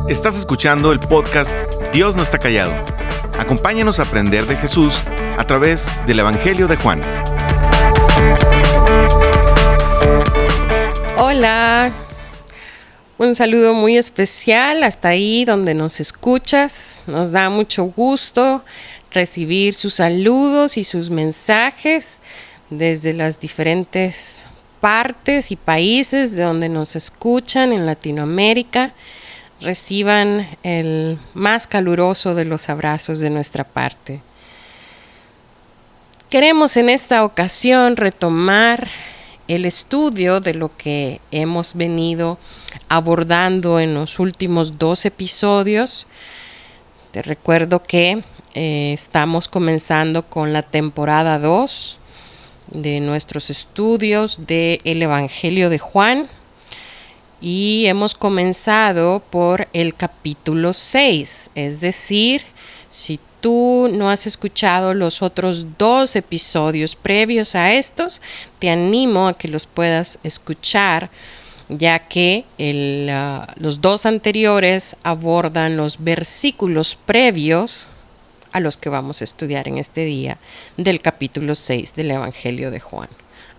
Estás escuchando el podcast Dios no está callado. Acompáñanos a aprender de Jesús a través del Evangelio de Juan. Hola, un saludo muy especial hasta ahí donde nos escuchas. Nos da mucho gusto recibir sus saludos y sus mensajes desde las diferentes partes y países de donde nos escuchan en Latinoamérica. Reciban el más caluroso de los abrazos de nuestra parte. Queremos en esta ocasión retomar el estudio de lo que hemos venido abordando en los últimos 2 episodios. Te recuerdo que estamos comenzando con la temporada 2 de nuestros estudios del Evangelio de Juan y hemos comenzado por el capítulo 6, es decir, si tú no has escuchado los otros 2 episodios previos a estos, te animo a que los puedas escuchar, ya que los 2 anteriores abordan los versículos previos a los que vamos a estudiar en este día del capítulo 6 del Evangelio de Juan.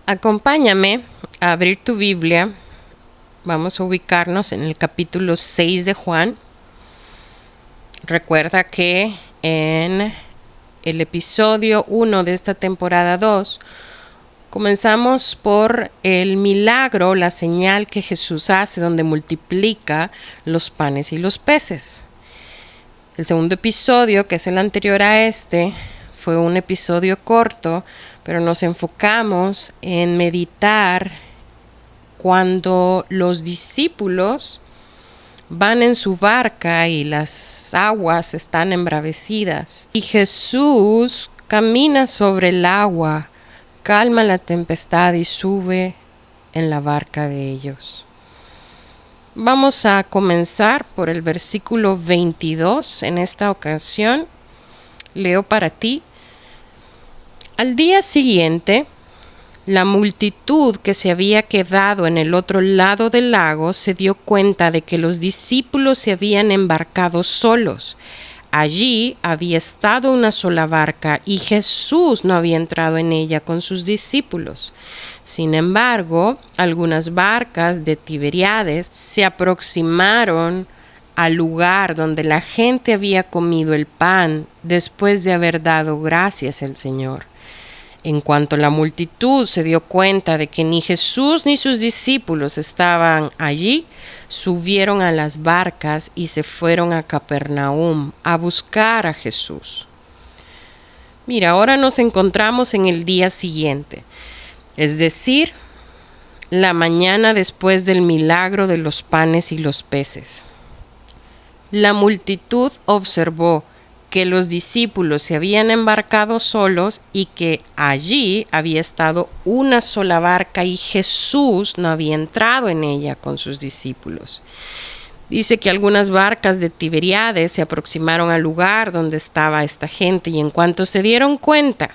Acompáñame a abrir tu Biblia. Vamos a ubicarnos en el capítulo 6 de Juan. Recuerda que en el episodio 1 de esta temporada 2 comenzamos por el milagro, la señal que Jesús hace donde multiplica los panes y los peces. El segundo episodio, que es el anterior a este, fue un episodio corto, pero nos enfocamos en meditar cuando los discípulos van en su barca y las aguas están embravecidas. Y Jesús camina sobre el agua, calma la tempestad y sube en la barca de ellos. Vamos a comenzar por el versículo 22 en esta ocasión. Leo para ti. Al día siguiente, la multitud que se había quedado en el otro lado del lago se dio cuenta de que los discípulos se habían embarcado solos. Allí había estado una sola barca y Jesús no había entrado en ella con sus discípulos. Sin embargo, algunas barcas de Tiberíades se aproximaron al lugar donde la gente había comido el pan después de haber dado gracias al Señor. En cuanto la multitud se dio cuenta de que ni Jesús ni sus discípulos estaban allí, subieron a las barcas y se fueron a Capernaum a buscar a Jesús. Mira, ahora nos encontramos en el día siguiente, es decir, la mañana después del milagro de los panes y los peces. La multitud observó que los discípulos se habían embarcado solos y que allí había estado una sola barca y Jesús no había entrado en ella con sus discípulos. Dice que algunas barcas de Tiberíades se aproximaron al lugar donde estaba esta gente y en cuanto se dieron cuenta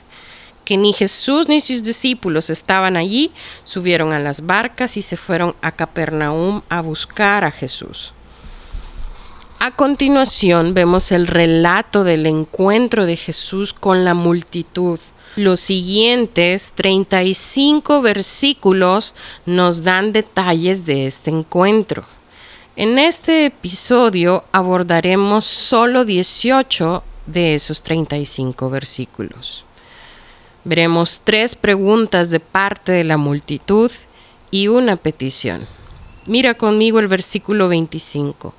que ni Jesús ni sus discípulos estaban allí, subieron a las barcas y se fueron a Capernaum a buscar a Jesús. A continuación vemos el relato del encuentro de Jesús con la multitud. Los siguientes 35 versículos nos dan detalles de este encuentro. En este episodio abordaremos solo 18 de esos 35 versículos. Veremos 3 preguntas de parte de la multitud y una petición. Mira conmigo el versículo 25.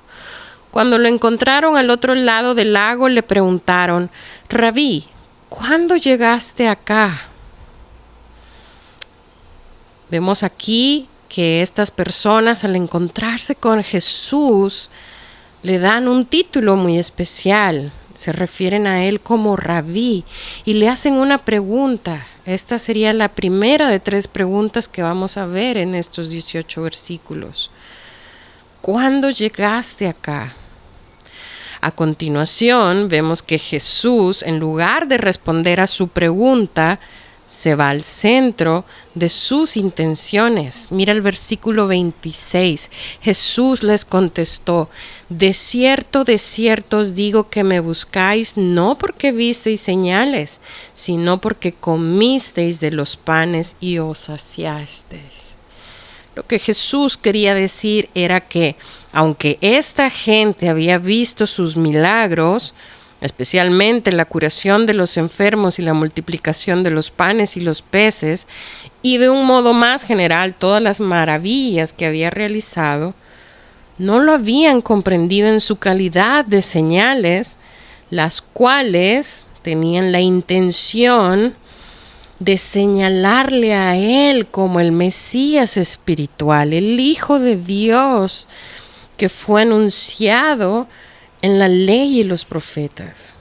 Cuando lo encontraron al otro lado del lago, le preguntaron: Rabí, ¿cuándo llegaste acá? Vemos aquí que estas personas, al encontrarse con Jesús, le dan un título muy especial. Se refieren a él como Rabí y le hacen una pregunta. Esta sería la primera de 3 preguntas que vamos a ver en estos 18 versículos. ¿Cuándo llegaste acá? A continuación, vemos que Jesús, en lugar de responder a su pregunta, se va al centro de sus intenciones. Mira el versículo 26. Jesús les contestó: de cierto os digo que me buscáis no porque visteis señales, sino porque comisteis de los panes y os saciasteis. Lo que Jesús quería decir era que, aunque esta gente había visto sus milagros, especialmente la curación de los enfermos y la multiplicación de los panes y los peces, y de un modo más general todas las maravillas que había realizado, no lo habían comprendido en su calidad de señales, las cuales tenían la intención de señalarle a él como el Mesías espiritual, el Hijo de Dios, que fue anunciado en la ley y los profetas.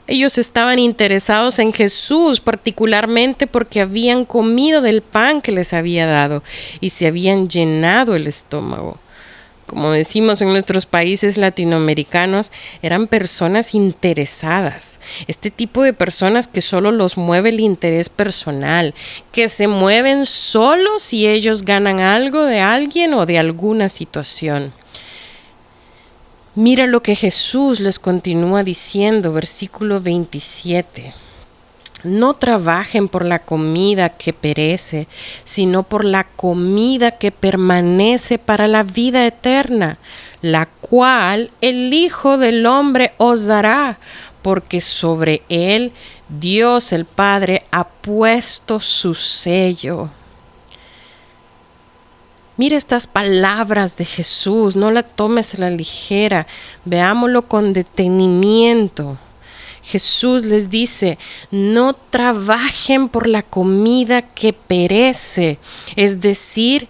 Ellos estaban interesados en Jesús, particularmente porque habían comido del pan que les había dado y se habían llenado el estómago. Como decimos en nuestros países latinoamericanos, eran personas interesadas. Este tipo de personas que solo los mueve el interés personal, que se mueven solo si ellos ganan algo de alguien o de alguna situación. Mira lo que Jesús les continúa diciendo, versículo 27. No trabajen por la comida que perece, sino por la comida que permanece para la vida eterna, la cual el Hijo del Hombre os dará, porque sobre él Dios el Padre ha puesto su sello. Mira estas palabras de Jesús, no la tomes a la ligera, veámoslo con detenimiento. Jesús les dice: no trabajen por la comida que perece, es decir,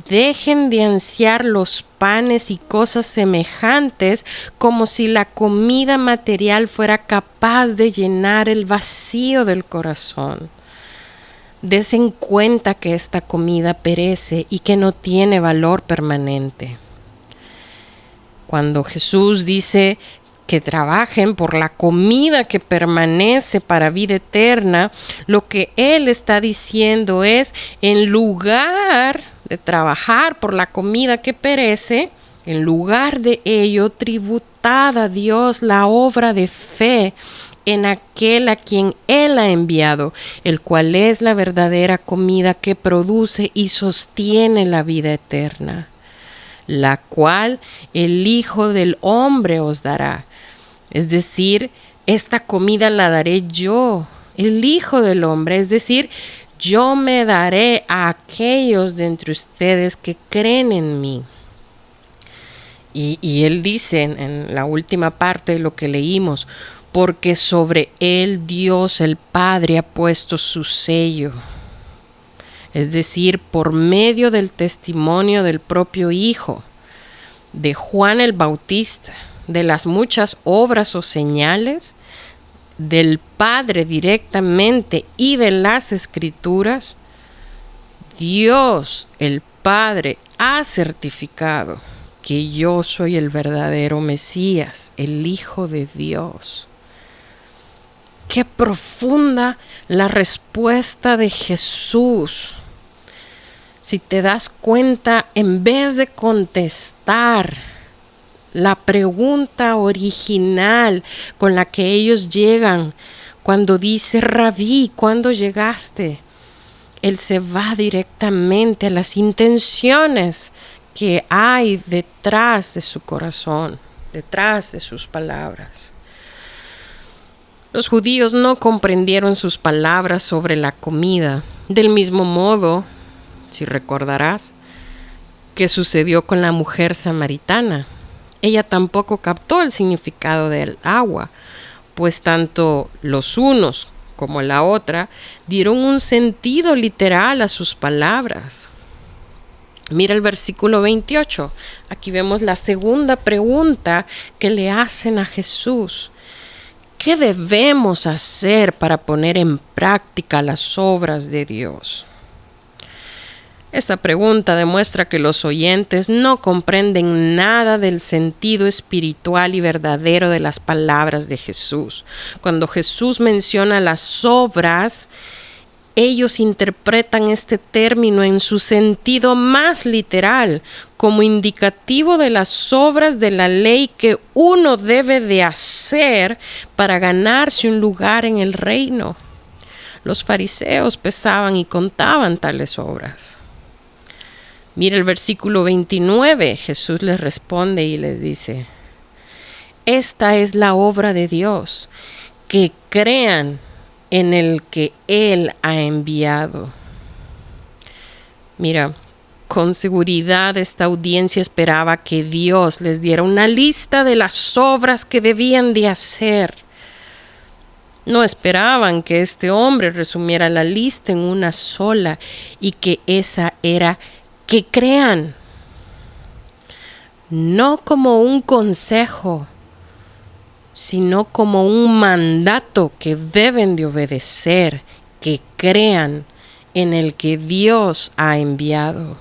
dejen de ansiar los panes y cosas semejantes como si la comida material fuera capaz de llenar el vacío del corazón. Desen cuenta que esta comida perece y que no tiene valor permanente. Cuando Jesús dice que trabajen por la comida que permanece para vida eterna, lo que Él está diciendo es, en lugar de trabajar por la comida que perece, en lugar de ello, tributad a Dios la obra de fe en aquel a quien Él ha enviado, el cual es la verdadera comida que produce y sostiene la vida eterna, la cual el Hijo del Hombre os dará. Es decir, esta comida la daré yo, el Hijo del Hombre, es decir, yo me daré a aquellos de entre ustedes que creen en mí. Y Él dice en la última parte de lo que leímos, porque sobre él Dios el Padre ha puesto su sello. Es decir, por medio del testimonio del propio Hijo, de Juan el Bautista, de las muchas obras o señales, del Padre directamente y de las Escrituras, Dios el Padre ha certificado que yo soy el verdadero Mesías, el Hijo de Dios. Qué profunda la respuesta de Jesús. Si te das cuenta, en vez de contestar la pregunta original con la que ellos llegan, cuando dice: Rabí, ¿cuándo llegaste?, Él se va directamente a las intenciones que hay detrás de su corazón, detrás de sus palabras. Los judíos no comprendieron sus palabras sobre la comida, del mismo modo, si recordarás, que sucedió con la mujer samaritana. Ella tampoco captó el significado del agua, pues tanto los unos como la otra dieron un sentido literal a sus palabras. Mira el versículo 28. Aquí vemos la segunda pregunta que le hacen a Jesús. ¿Qué debemos hacer para poner en práctica las obras de Dios? Esta pregunta demuestra que los oyentes no comprenden nada del sentido espiritual y verdadero de las palabras de Jesús. Cuando Jesús menciona las obras, ellos interpretan este término en su sentido más literal, como indicativo de las obras de la ley que uno debe de hacer para ganarse un lugar en el reino. Los fariseos pesaban y contaban tales obras. Mira el versículo 29, Jesús les responde y les dice: esta es la obra de Dios, que crean en el que Él ha enviado. Mira, con seguridad esta audiencia esperaba que Dios les diera una lista de las obras que debían de hacer. No esperaban que este hombre resumiera la lista en una sola y que esa era que crean, no como un consejo, sino como un mandato que deben de obedecer, que crean en el que Dios ha enviado.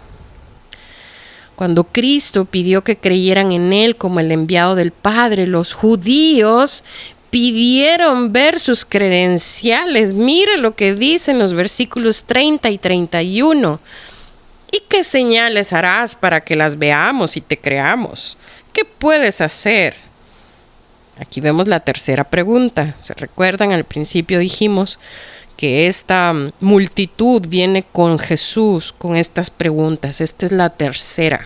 Cuando Cristo pidió que creyeran en Él como el enviado del Padre, los judíos pidieron ver sus credenciales. Mira lo que dicen los versículos 30 y 31. ¿Y qué señales harás para que las veamos y te creamos? ¿Qué puedes hacer? Aquí vemos la tercera pregunta. ¿Se recuerdan? Al principio dijimos que esta multitud viene con Jesús con estas preguntas. Esta es la tercera.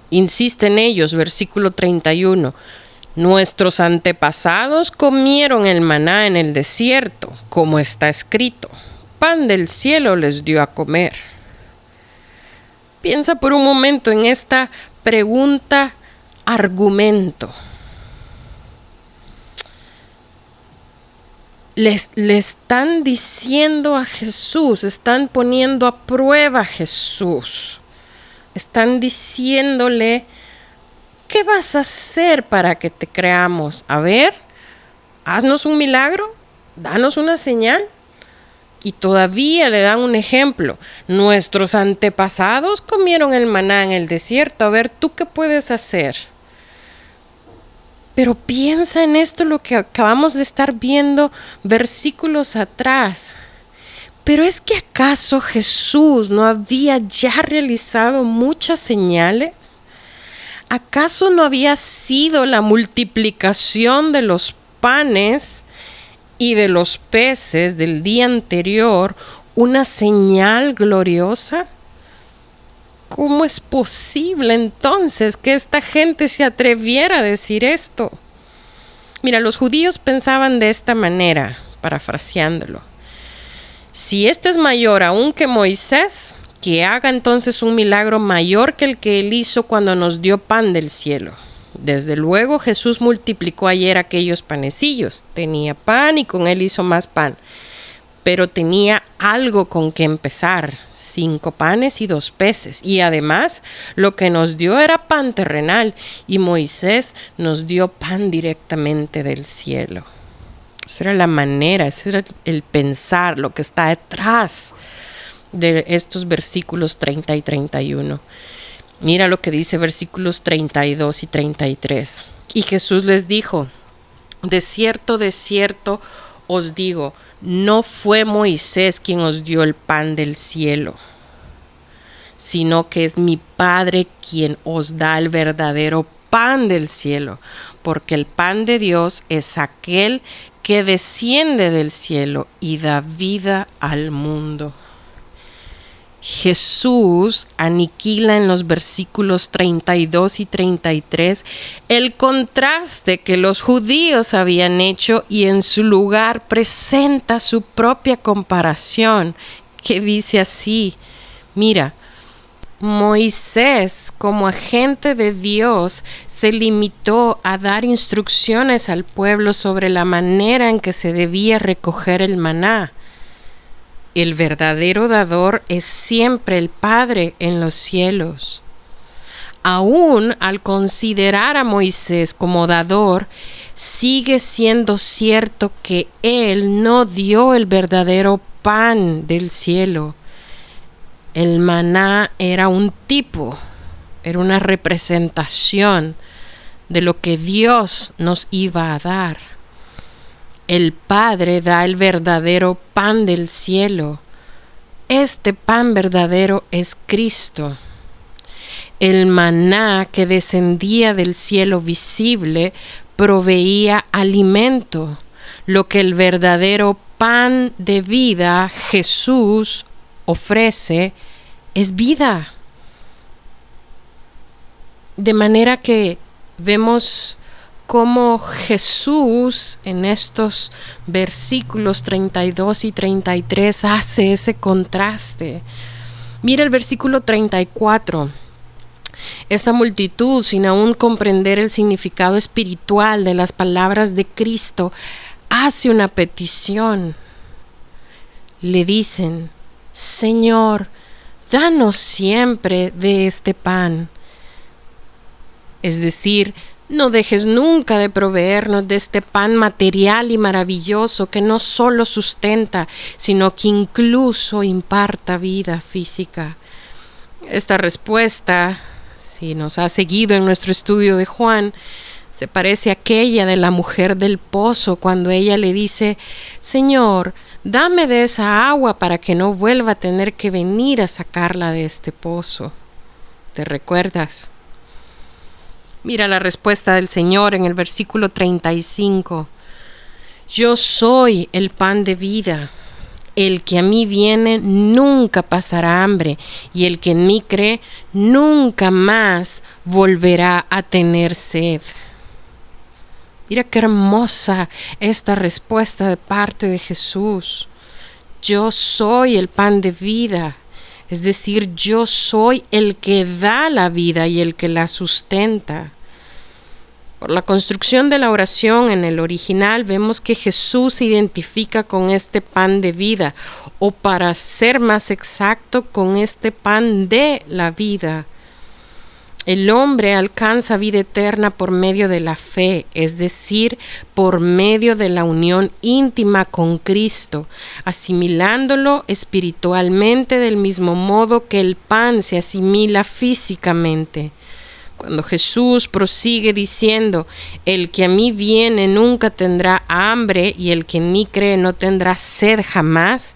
Insisten ellos, versículo 31. Nuestros antepasados comieron el maná en el desierto, como está escrito. Pan del cielo les dio a comer. Piensa por un momento en esta pregunta argumento. Le están diciendo a Jesús, están poniendo a prueba a Jesús. Están diciéndole: ¿qué vas a hacer para que te creamos? A ver, haznos un milagro, danos una señal. Y todavía le dan un ejemplo. Nuestros antepasados comieron el maná en el desierto. A ver, ¿tú qué puedes hacer? Pero piensa en esto, lo que acabamos de estar viendo versículos atrás. ¿Pero es que acaso Jesús no había ya realizado muchas señales? ¿Acaso no había sido la multiplicación de los panes y de los peces del día anterior una señal gloriosa? ¿Cómo es posible entonces que esta gente se atreviera a decir esto? Mira, los judíos pensaban de esta manera, parafraseándolo: si este es mayor aún que Moisés, que haga entonces un milagro mayor que el que él hizo cuando nos dio pan del cielo. Desde luego Jesús multiplicó ayer aquellos panecillos, tenía pan y con él hizo más pan. Pero tenía algo con que empezar: 5 panes y 2 peces. Y además, lo que nos dio era pan terrenal, y Moisés nos dio pan directamente del cielo. Esa era la manera, ese era el pensar, lo que está detrás de estos versículos 30 y 31. Mira lo que dice versículos 32 y 33. Y Jesús les dijo: de cierto os digo, no fue Moisés quien os dio el pan del cielo, sino que es mi Padre quien os da el verdadero pan del cielo, porque el pan de Dios es aquel que desciende del cielo y da vida al mundo. Jesús aniquila en los versículos 32 y 33 el contraste que los judíos habían hecho y en su lugar presenta su propia comparación, que dice así: mira, Moisés, como agente de Dios, se limitó a dar instrucciones al pueblo sobre la manera en que se debía recoger el maná. El verdadero dador es siempre el Padre en los cielos. Aún al considerar a Moisés como dador, sigue siendo cierto que él no dio el verdadero pan del cielo. El maná era un tipo, era una representación de lo que Dios nos iba a dar. El Padre da el verdadero pan del cielo. Este pan verdadero es Cristo. El maná que descendía del cielo visible proveía alimento. Lo que el verdadero pan de vida, Jesús, ofrece es vida. De manera que vemos cómo Jesús en estos versículos 32 y 33 hace ese contraste. Mira el versículo 34. Esta multitud, sin aún comprender el significado espiritual de las palabras de Cristo, hace una petición. Le dicen: Señor, danos siempre de este pan. Es decir, no dejes nunca de proveernos de este pan material y maravilloso que no solo sustenta, sino que incluso imparta vida física. Esta respuesta, si nos ha seguido en nuestro estudio de Juan, se parece a aquella de la mujer del pozo cuando ella le dice: Señor, dame de esa agua para que no vuelva a tener que venir a sacarla de este pozo. ¿Te recuerdas? Mira la respuesta del Señor en el versículo 35. Yo soy el pan de vida. El que a mí viene nunca pasará hambre, y el que en mí cree nunca más volverá a tener sed. Mira qué hermosa esta respuesta de parte de Jesús. Yo soy el pan de vida. Es decir, yo soy el que da la vida y el que la sustenta. Por la construcción de la oración en el original vemos que Jesús se identifica con este pan de vida, o para ser más exacto, con este pan de la vida. El hombre alcanza vida eterna por medio de la fe, es decir, por medio de la unión íntima con Cristo, asimilándolo espiritualmente del mismo modo que el pan se asimila físicamente. Cuando Jesús prosigue diciendo: el que a mí viene nunca tendrá hambre y el que en mí cree no tendrá sed jamás,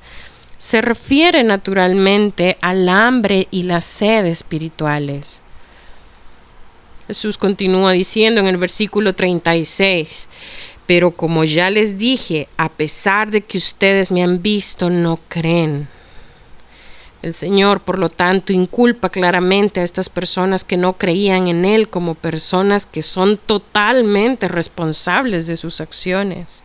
se refiere naturalmente al hambre y la sed espirituales. Jesús continúa diciendo en el versículo 36, pero como ya les dije, a pesar de que ustedes me han visto, no creen. El Señor, por lo tanto, inculpa claramente a estas personas que no creían en Él como personas que son totalmente responsables de sus acciones.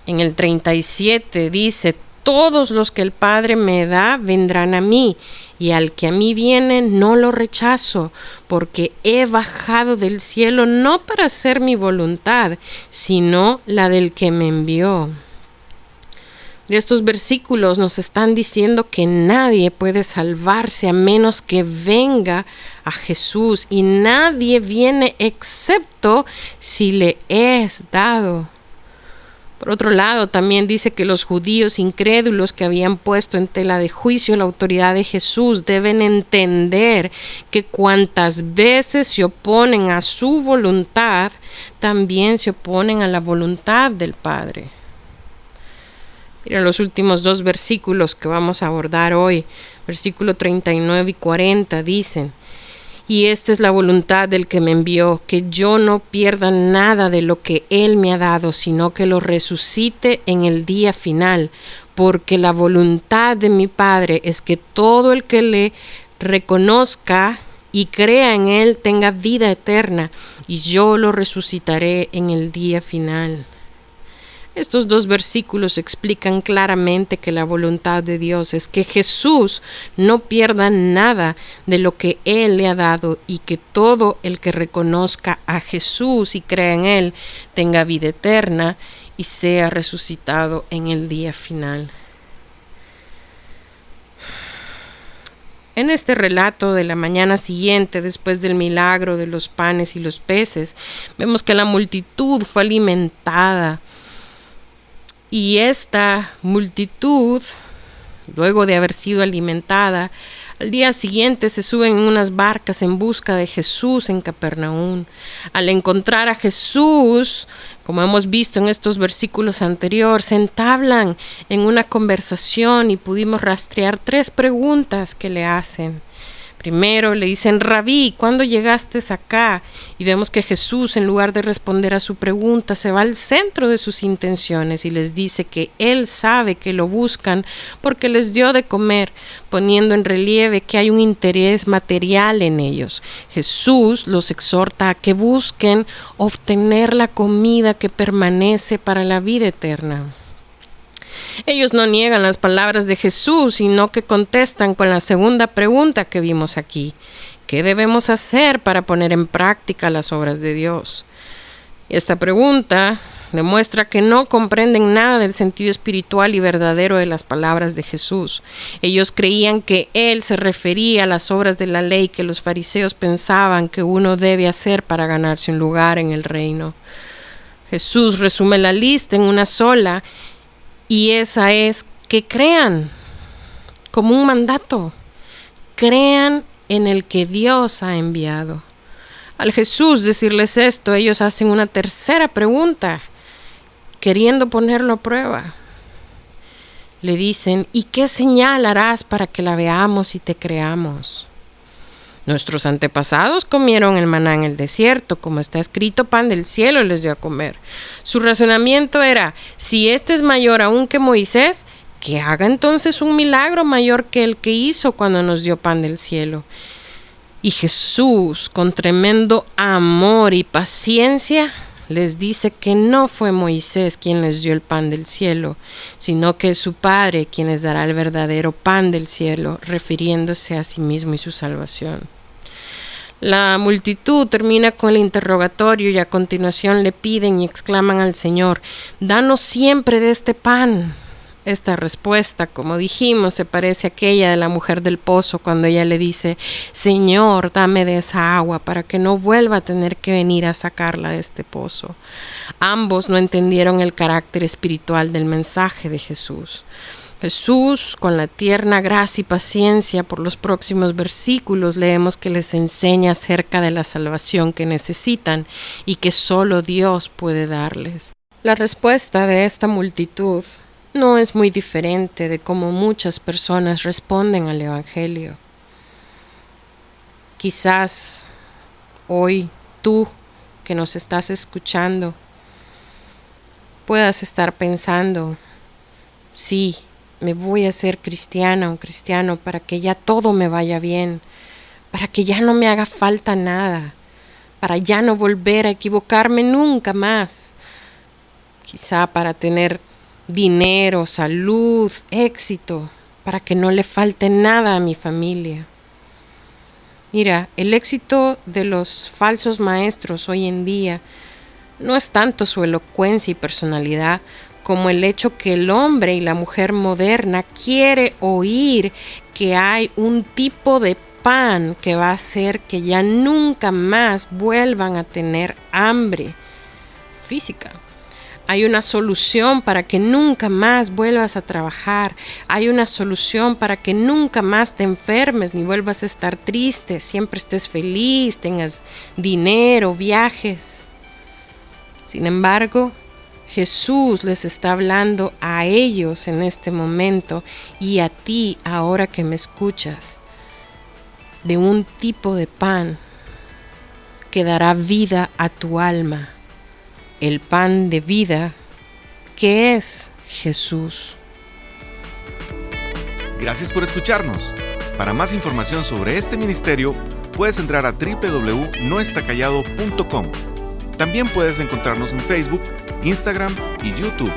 En el 37 dice: todos los que el Padre me da vendrán a mí, y al que a mí viene no lo rechazo, porque he bajado del cielo no para hacer mi voluntad, sino la del que me envió. Estos versículos nos están diciendo que nadie puede salvarse a menos que venga a Jesús, y nadie viene excepto si le es dado. Por otro lado, también dice que los judíos incrédulos que habían puesto en tela de juicio la autoridad de Jesús deben entender que cuantas veces se oponen a su voluntad, también se oponen a la voluntad del Padre. Mira los últimos dos versículos que vamos a abordar hoy, versículo 39 y 40, dicen: y esta es la voluntad del que me envió, que yo no pierda nada de lo que Él me ha dado, sino que lo resucite en el día final, porque la voluntad de mi Padre es que todo el que le reconozca y crea en Él tenga vida eterna, y yo lo resucitaré en el día final. Estos dos versículos explican claramente que la voluntad de Dios es que Jesús no pierda nada de lo que Él le ha dado, y que todo el que reconozca a Jesús y crea en Él tenga vida eterna y sea resucitado en el día final. En este relato de la mañana siguiente, después del milagro de los panes y los peces, vemos que la multitud fue alimentada Y esta multitud, luego de haber sido alimentada, al día siguiente se suben en unas barcas en busca de Jesús en Capernaum. Al encontrar a Jesús, como hemos visto en estos versículos anteriores, se entablan en una conversación y pudimos rastrear 3 preguntas que le hacen. Primero le dicen: Rabí, ¿cuándo llegaste acá? Y vemos que Jesús, en lugar de responder a su pregunta, se va al centro de sus intenciones y les dice que Él sabe que lo buscan porque les dio de comer, poniendo en relieve que hay un interés material en ellos. Jesús los exhorta a que busquen obtener la comida que permanece para la vida eterna. Ellos no niegan las palabras de Jesús, sino que contestan con la segunda pregunta que vimos aquí: ¿qué debemos hacer para poner en práctica las obras de Dios? Esta pregunta demuestra que no comprenden nada del sentido espiritual y verdadero de las palabras de Jesús. Ellos creían que Él se refería a las obras de la ley que los fariseos pensaban que uno debe hacer para ganarse un lugar en el reino. Jesús resume la lista en una sola, y esa es que crean, como un mandato. Crean en el que Dios ha enviado. Al Jesús decirles esto, ellos hacen una tercera pregunta, queriendo ponerlo a prueba. Le dicen: ¿y qué señal harás para que la veamos y te creamos? Nuestros antepasados comieron el maná en el desierto, como está escrito, pan del cielo les dio a comer. Su razonamiento era: si este es mayor aún que Moisés, que haga entonces un milagro mayor que el que hizo cuando nos dio pan del cielo. Y Jesús, con tremendo amor y paciencia, les dice que no fue Moisés quien les dio el pan del cielo, sino que es su Padre quien les dará el verdadero pan del cielo, refiriéndose a sí mismo y su salvación. La multitud termina con el interrogatorio y a continuación le piden y exclaman al Señor: «Danos siempre de este pan». Esta respuesta, como dijimos, se parece a aquella de la mujer del pozo cuando ella le dice: «Señor, dame de esa agua para que no vuelva a tener que venir a sacarla de este pozo». Ambos no entendieron el carácter espiritual del mensaje de Jesús. Jesús, con la tierna gracia y paciencia, por los próximos versículos leemos que les enseña acerca de la salvación que necesitan y que solo Dios puede darles. La respuesta de esta multitud no es muy diferente de cómo muchas personas responden al Evangelio. Quizás hoy tú que nos estás escuchando puedas estar pensando: sí, me voy a hacer cristiana o cristiano para que ya todo me vaya bien, para que ya no me haga falta nada, para ya no volver a equivocarme nunca más. Quizá para tener dinero, salud, éxito, para que no le falte nada a mi familia. Mira, el éxito de los falsos maestros hoy en día no es tanto su elocuencia y personalidad como el hecho que el hombre y la mujer moderna quiere oír que hay un tipo de pan que va a hacer que ya nunca más vuelvan a tener hambre física. Hay una solución para que nunca más vuelvas a trabajar. Hay una solución para que nunca más te enfermes ni vuelvas a estar triste. Siempre estés feliz, tengas dinero, viajes. Sin embargo, Jesús les está hablando a ellos en este momento y a ti ahora que me escuchas de un tipo de pan que dará vida a tu alma. El pan de vida, que es Jesús. Gracias por escucharnos. Para más información sobre este ministerio, puedes entrar a www.noestacallado.com. También puedes encontrarnos en Facebook, Instagram y YouTube.